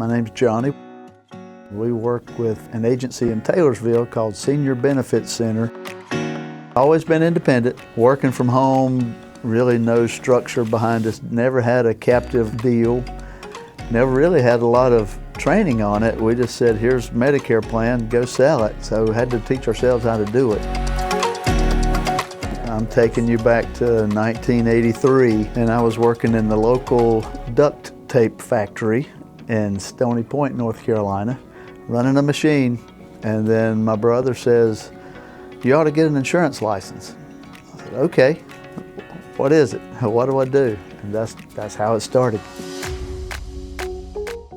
My name's Johnny. We work with an agency in Taylorsville called Senior Benefits Center. Always been independent, working from home, really no structure behind us, never had a captive deal, never really had a lot of training on it. We just said, here's Medicare plan, go sell it. So we had to teach ourselves how to do it. I'm taking you back to 1983, and I was working in the local duct tape factory in Stony Point, North Carolina, running a machine. And then my brother says, you ought to get an insurance license. I said, okay, what is it? What do I do? And that's how it started.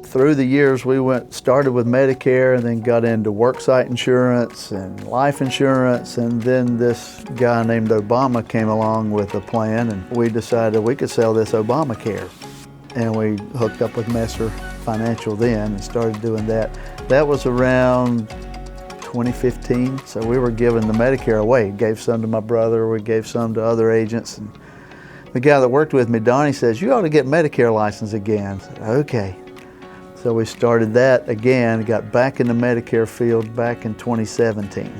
Through the years, we started with Medicare and then got into worksite insurance and life insurance, and then this guy named Obama came along with a plan, and we decided we could sell this Obamacare. And we hooked up with Messer Financial then and started doing that. That was around 2015, so we were giving the Medicare away. Gave some to my brother, we gave some to other agents. And the guy that worked with me, Donnie, says, you ought to get Medicare license again. I said, okay. So we started that again, got back in the Medicare field back in 2017.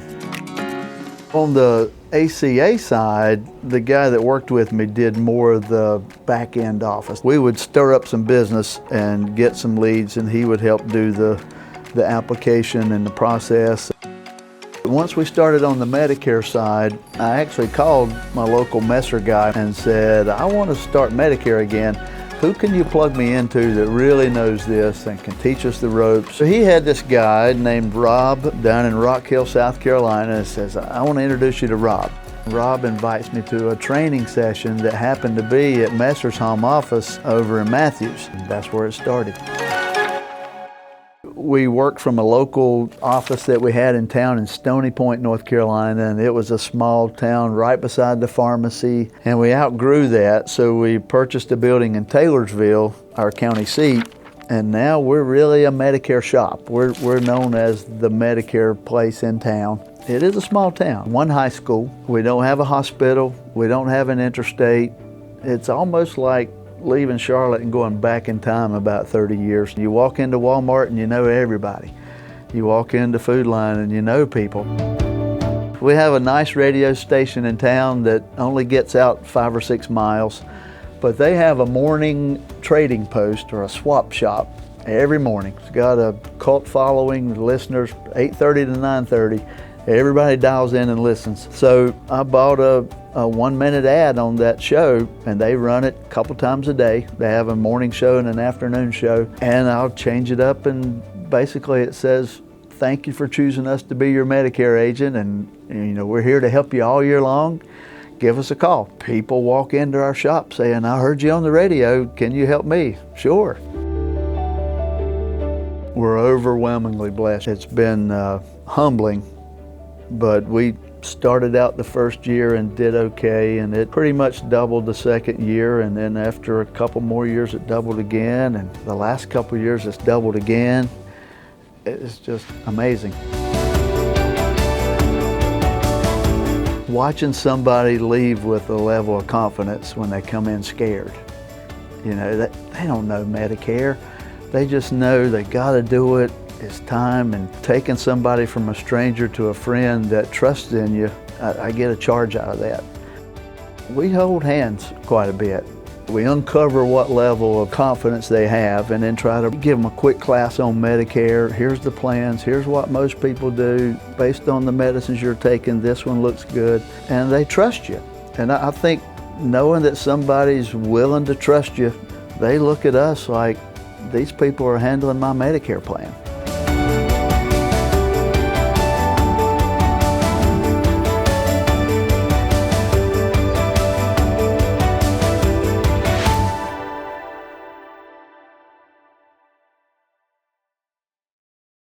On the ACA side, the guy that worked with me did more of the back end office. We would stir up some business and get some leads, and he would help do the application and the process. Once we started on the Medicare side, I actually called my local Messer guy and said, I want to start Medicare again. Who can you plug me into that really knows this and can teach us the ropes? So he had this guy named Rob down in Rock Hill, South Carolina, and says, I want to introduce you to Rob. Rob invites me to a training session that happened to be at Messer's home office over in Matthews. And that's where it started. We worked from a local office that we had in town in Stony Point, North Carolina, and it was a small town right beside the pharmacy, and we outgrew that, so we purchased a building in Taylorsville, our county seat, and now we're really a Medicare shop. We're known as the Medicare place in town. It is a small town, one high school. We don't have a hospital. We don't have an interstate. It's almost like leaving Charlotte and going back in time about 30 years. You walk into Walmart and you know everybody. You walk into Food Line and you know people. We have a nice radio station in town that only gets out 5 or 6 miles, but they have a morning trading post or a swap shop every morning. It's got a cult following, listeners, 8:30 to 9:30. Everybody dials in and listens. So I bought a 1-minute ad on that show, and they run it a couple times a day. They have a morning show and an afternoon show, and I'll change it up, and basically it says, thank you for choosing us to be your Medicare agent, and we're here to help you all year long. Give us a call. People walk into our shop saying, I heard you on the radio, can you help me? Sure. We're overwhelmingly blessed. It's been humbling, but we started out the first year and did okay, and it pretty much doubled the second year, and then after a couple more years it doubled again, and the last couple years it's doubled again. It's just amazing. Watching somebody leave with a level of confidence when they come in scared. They don't know Medicare. They just know they gotta do it. It's time, and taking somebody from a stranger to a friend that trusts in you, I get a charge out of that. We hold hands quite a bit. We uncover what level of confidence they have and then try to give them a quick class on Medicare. Here's the plans, here's what most people do. Based on the medicines you're taking, this one looks good. And they trust you. And I think knowing that somebody's willing to trust you, they look at us like, these people are handling my Medicare plan.